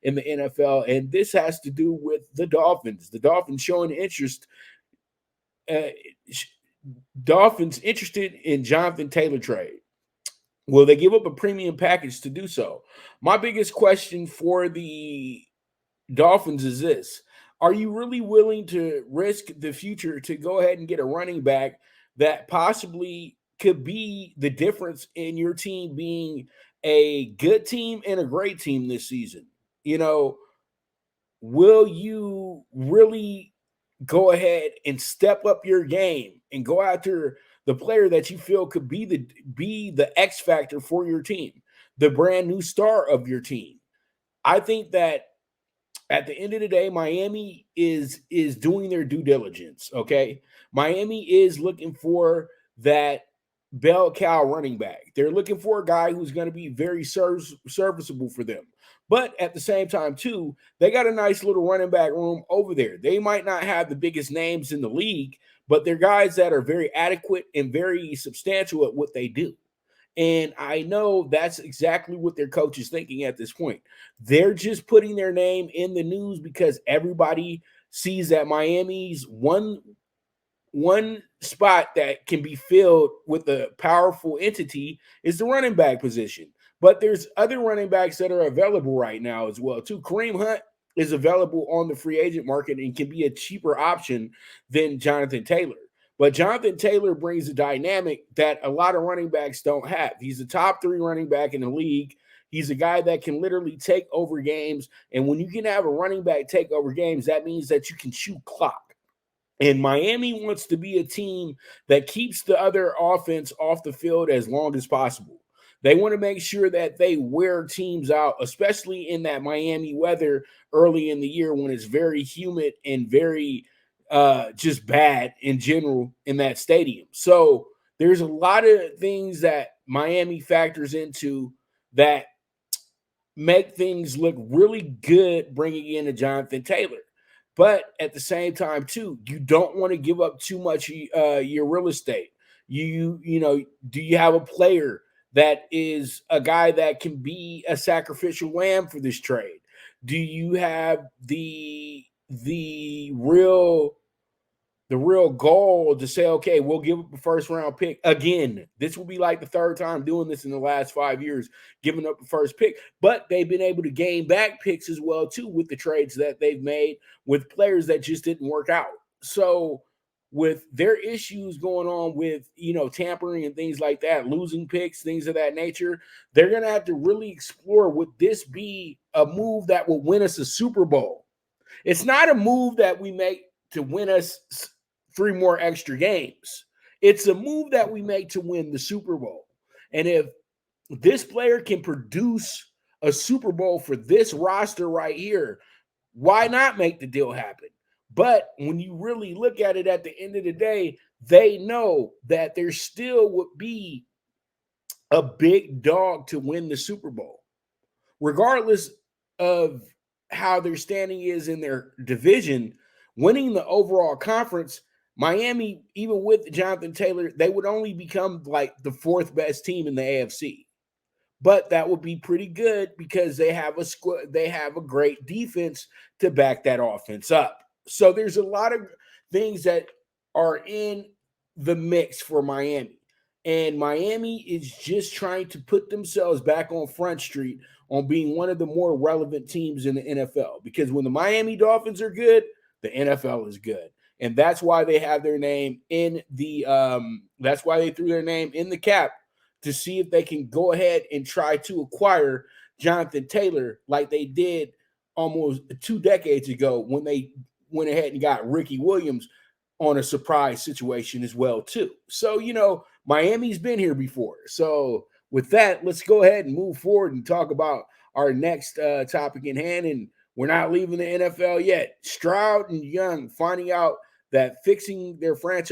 in the NFL, and this has to do with the Dolphins. The Dolphins showing interest. Uh, Dolphins interested in Jonathan Taylor trade. Will they give up a premium package to do so? My biggest question for the Dolphins is this: are you really willing to risk the future to go ahead and get a running back that possibly could be the difference in your team being a good team and a great team this season? You know, will you really go ahead and step up your game and go after the player that you feel could be the X factor for your team, the brand new star of your team? I think that at the end of the day, Miami is doing their due diligence. Okay, Miami is looking for that bell cow running back. They're looking for a guy who's going to be very serviceable for them. But at the same time, too, they got a nice little running back room over there. They might not have the biggest names in the league, but they're guys that are very adequate and very substantial at what they do. And I know that's exactly what their coach is thinking at this point. They're just putting their name in the news because everybody sees that Miami's one spot that can be filled with a powerful entity is the running back position. But there's other running backs that are available right now as well, too. Kareem Hunt is available on the free agent market and can be a cheaper option than Jonathan Taylor. But Jonathan Taylor brings a dynamic that a lot of running backs don't have. He's the top 3 running back in the league. He's a guy that can literally take over games. And when you can have a running back take over games, that means that you can chew clock. And Miami wants to be a team that keeps the other offense off the field as long as possible. They want to make sure that they wear teams out, especially in that Miami weather early in the year when it's very humid and very just bad in general in that stadium. So there's a lot of things that Miami factors into that make things look really good bringing in a Jonathan Taylor. But at the same time, too, you don't want to give up too much your real estate. You know, do you have a player that is a guy that can be a sacrificial lamb for this trade? Do you have the real goal to say, okay, we'll give up a first round pick again? This will be like the third time doing this in the last 5 years, giving up the first pick. But they've been able to gain back picks as well, too, with the trades that they've made with players that just didn't work out. So with their issues going on with, tampering and things like that, losing picks, things of that nature, they're going to have to really explore, would this be a move that will win us a Super Bowl? It's not a move that we make to win us 3 more extra games. It's a move that we make to win the Super Bowl. And if this player can produce a Super Bowl for this roster right here, why not make the deal happen? But when you really look at it at the end of the day, they know that there still would be a big dog to win the Super Bowl, regardless of how their standing is in their division. Winning the overall conference, Miami, even with Jonathan Taylor, they would only become like the 4th best team in the AFC. But that would be pretty good because they have a great defense to back that offense up. So there's a lot of things that are in the mix for Miami. And Miami is just trying to put themselves back on Front Street on being one of the more relevant teams in the NFL. Because when the Miami Dolphins are good, the NFL is good. And that's why they have their name in that's why they threw their name in the cap to see if they can go ahead and try to acquire Jonathan Taylor like they did almost 2 decades ago when they went ahead and got Ricky Williams on a surprise situation as well, too. So, Miami's been here before. So with that, let's go ahead and move forward and talk about our next topic in hand. And we're not leaving the NFL yet. Stroud and Young finding out that fixing their franchise